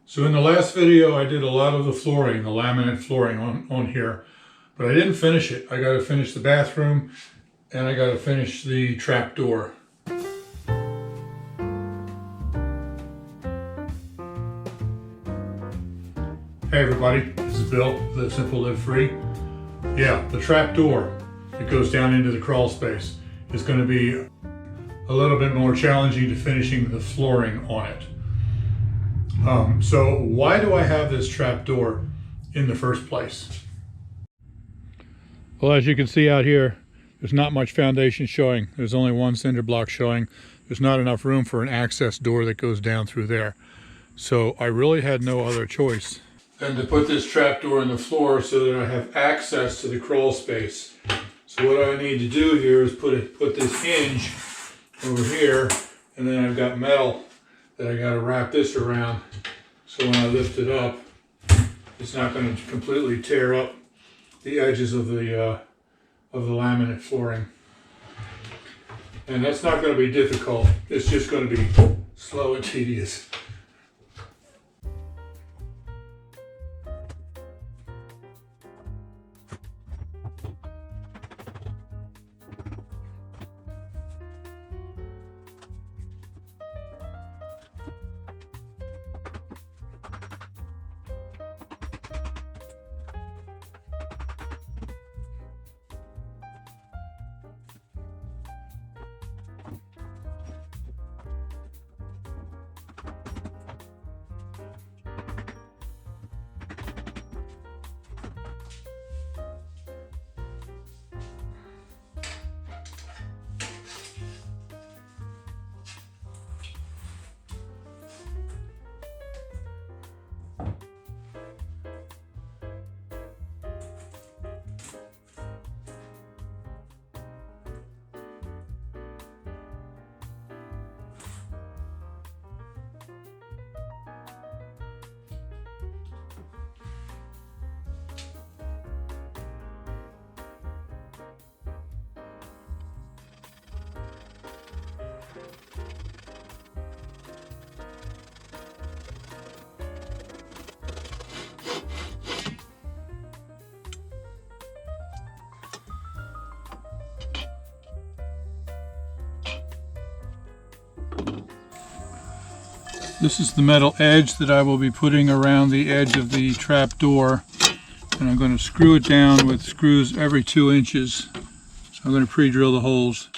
So in the last video, I did a lot of the flooring, the laminate flooring on here, but I didn't finish it. I got to finish the bathroom and I got to finish the trap door. Hey everybody, this is Bill, Live Simple, Live Free. Yeah, the trap door that goes down into the crawl space is going to be a little bit more challenging to finishing the flooring on it. So why do I have this trap door in the first place? Well, as you can see out here, there's not much foundation showing. There's only one cinder block showing. There's not enough room for an access door that goes down through there. So I really had no other choice than to put this trap door in the floor so that I have access to the crawl space. So what I need to do here is put this hinge over here, and then I've got metal that I got to wrap this around so when I lift it up, it's not going to completely tear up the edges of the laminate flooring. And that's not going to be difficult. It's just going to be slow and tedious. This is the metal edge that I will be putting around the edge of the trap door, and I'm going to screw it down with screws every 2 inches. So I'm going to pre-drill the holes.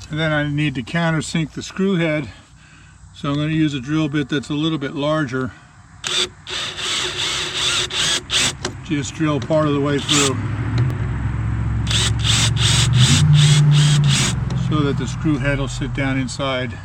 And then I need to countersink the screw head. So I'm going to use a drill bit that's a little bit larger. Just drill part of the way through so that the screw head will sit down inside.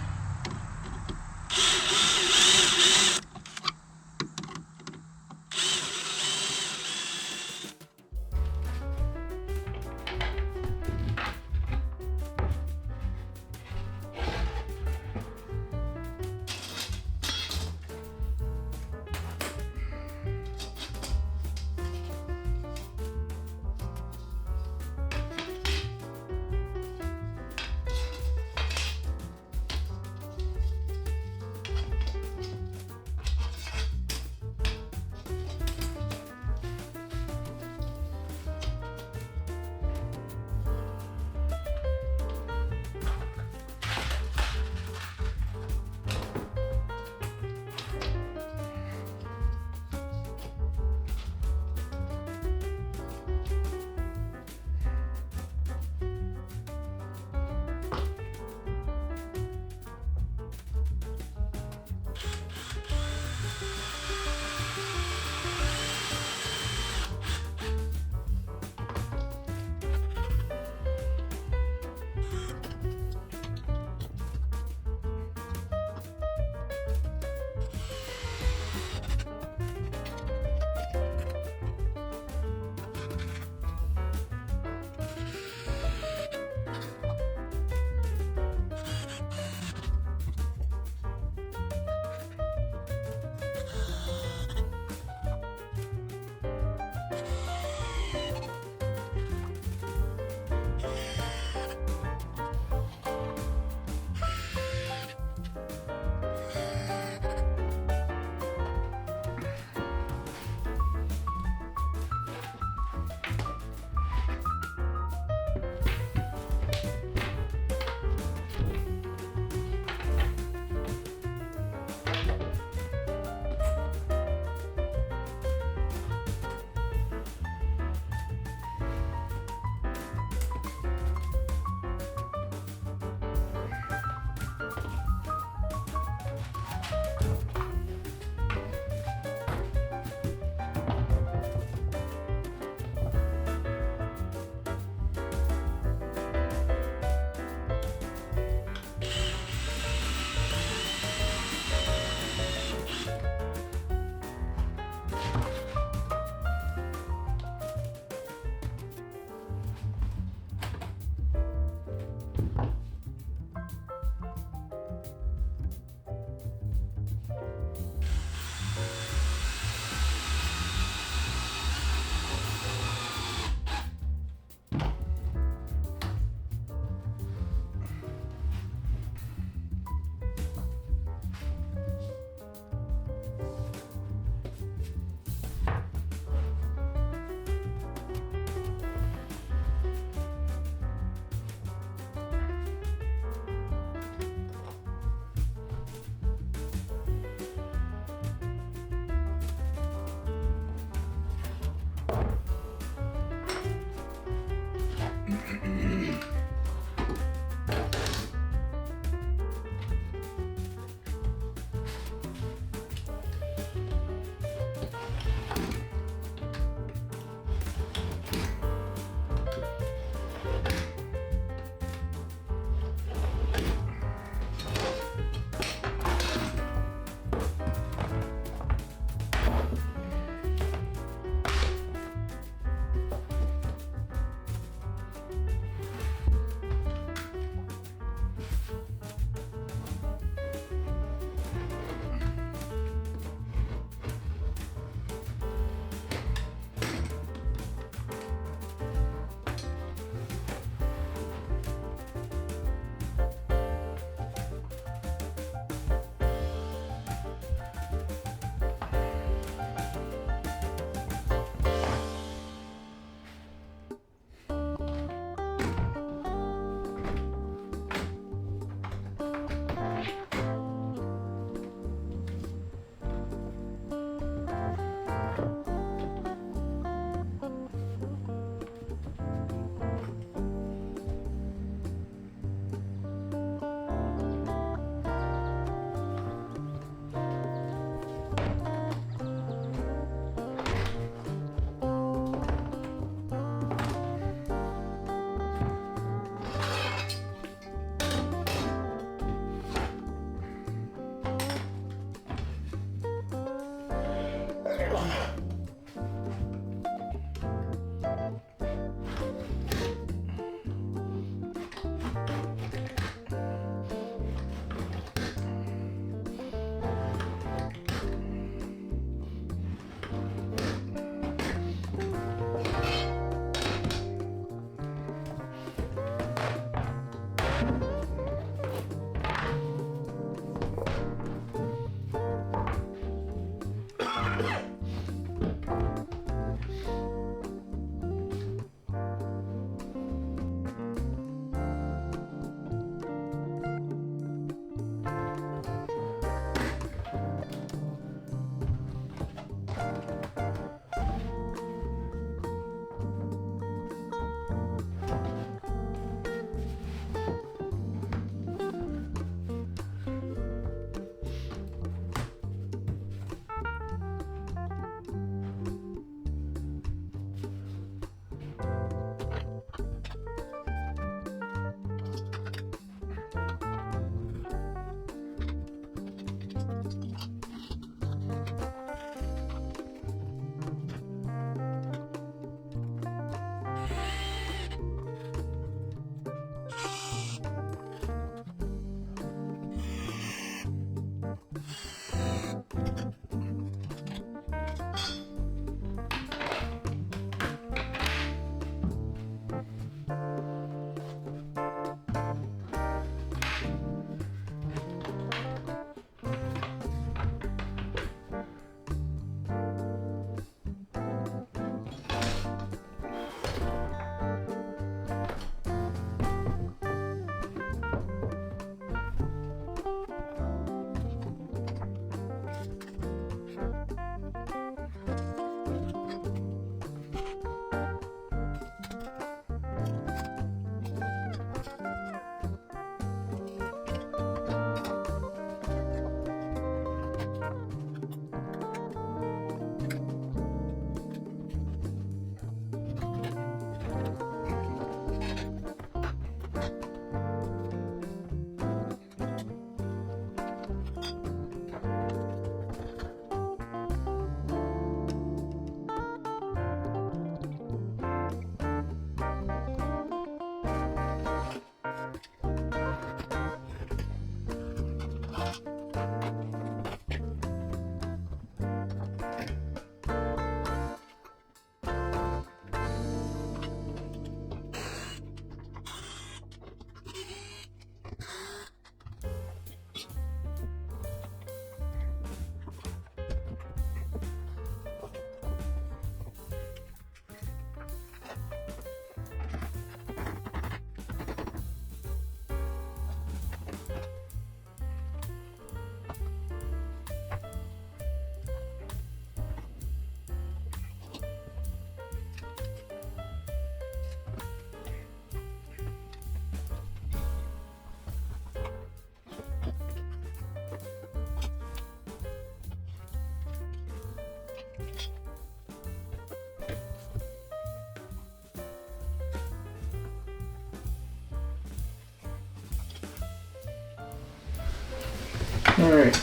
All right.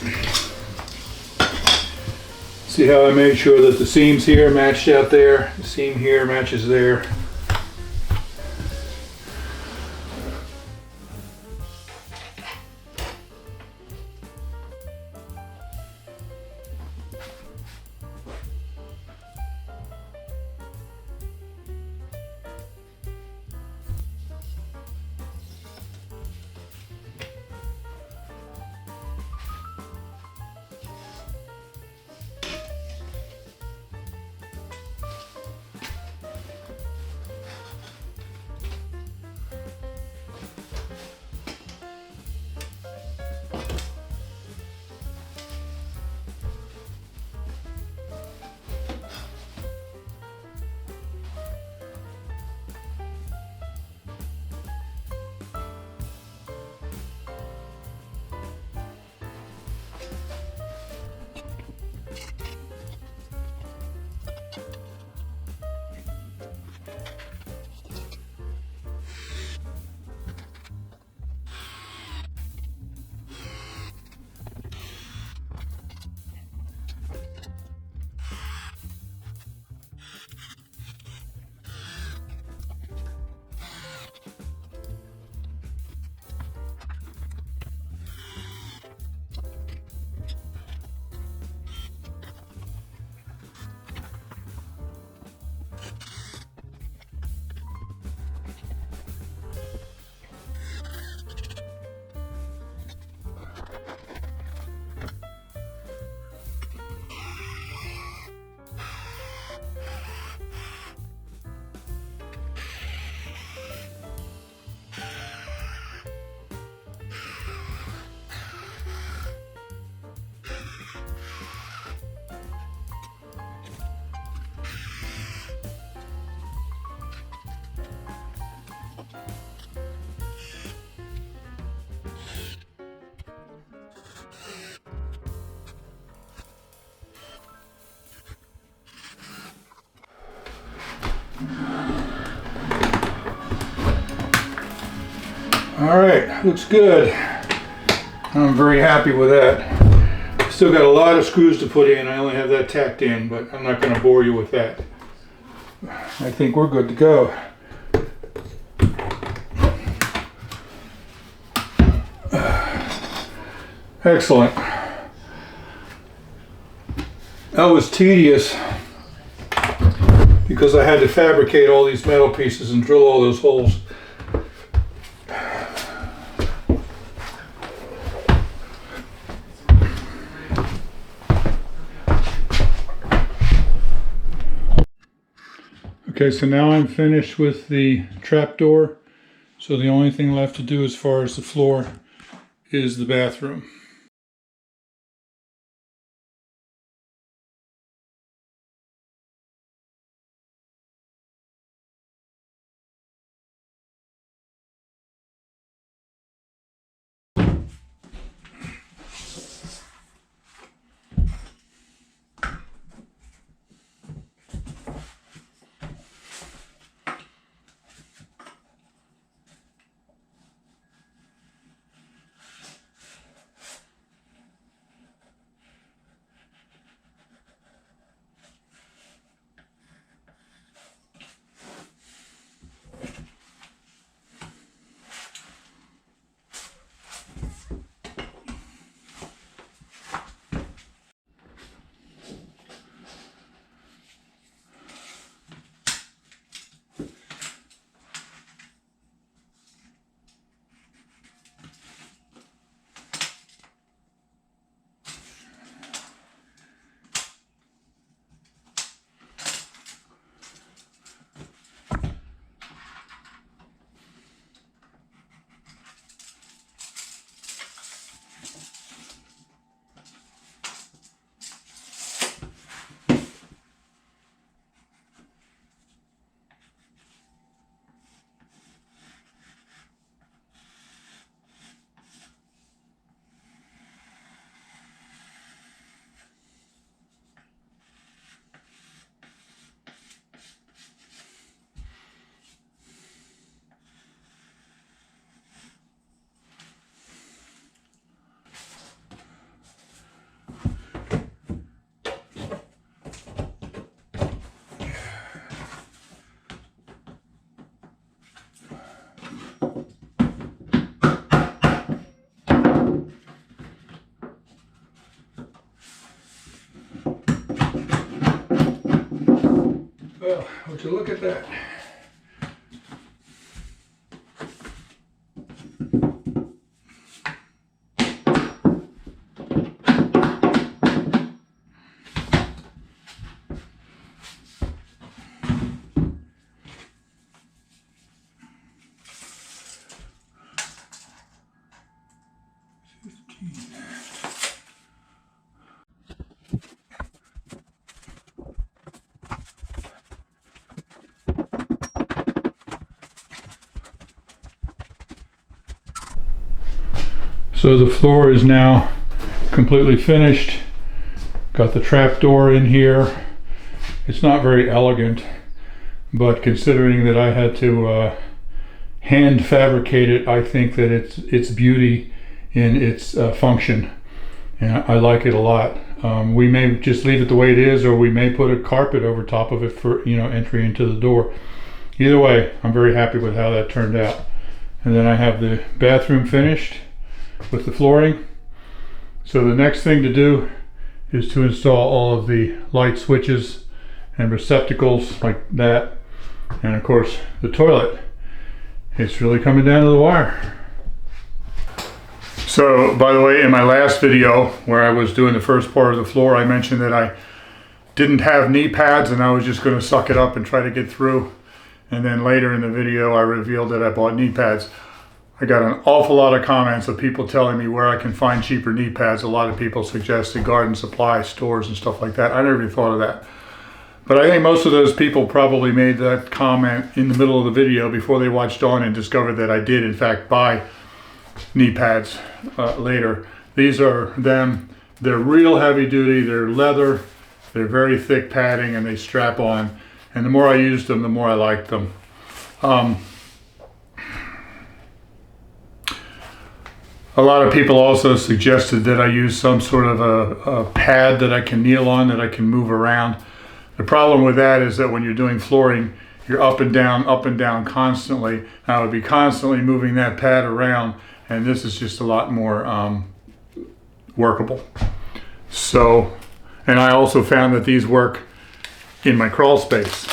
See how I made sure that the seams here matched out there, the seam here matches there. All right, looks good. I'm very happy with that. Still got a lot of screws to put in. I only have that tacked in, but I'm not going to bore you with that. I think we're good to go. Excellent. That was tedious because I had to fabricate all these metal pieces and drill all those holes. Okay, so now I'm finished with the trapdoor. So the only thing left to do as far as the floor is the bathroom. Would you look at that? So the floor is now completely finished. Got the trap door in here. It's not very elegant, but considering that I had to hand fabricate it, I think that it's beauty in its function, and I like it a lot. We may just leave it the way it is, or we may put a carpet over top of it for entry into the door. Either way, I'm very happy with how that turned out. And then I have the bathroom finished with the flooring. So the next thing to do is to install all of the light switches and receptacles like that, and of course the toilet. It's really coming down to the wire. So by the way, in my last video where I was doing the first part of the floor, I mentioned that I didn't have knee pads and I was just going to suck it up and try to get through. And then later in the video I revealed that I bought knee pads. I got an awful lot of comments of people telling me where I can find cheaper knee pads. A lot of people suggested garden supply stores and stuff like that. I never even thought of that. But I think most of those people probably made that comment in the middle of the video before they watched on and discovered that I did in fact buy knee pads later. These are them. They're real heavy duty. They're leather. They're very thick padding and they strap on. And the more I used them, the more I liked them. A lot of people also suggested that I use some sort of a pad that I can kneel on, that I can move around. The problem with that is that when you're doing flooring, you're up and down constantly. I would be constantly moving that pad around, and this is just a lot more workable. So, and I also found that these work in my crawl space.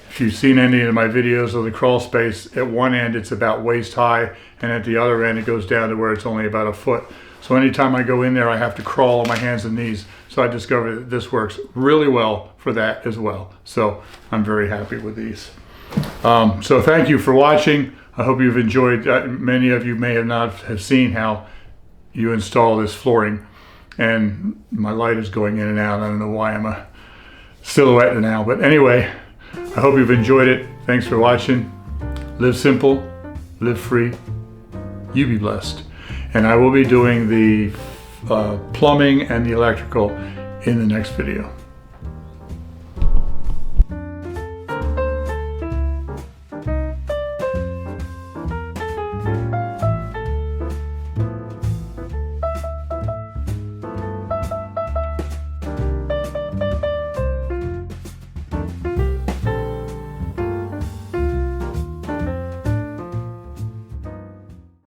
If you've seen any of my videos of the crawl space, at one end it's about waist high, and at the other end it goes down to where it's only about a foot. So anytime I go in there, I have to crawl on my hands and knees. So I discovered that this works really well for that as well. So I'm very happy with these. So thank you for watching. I hope you've enjoyed. Many of you may not have seen how you install this flooring. And my light is going in and out. I don't know why I'm a silhouette now. But anyway, I hope you've enjoyed it. Thanks for watching. Live simple, live free, you be blessed. And I will be doing the plumbing and the electrical in the next video.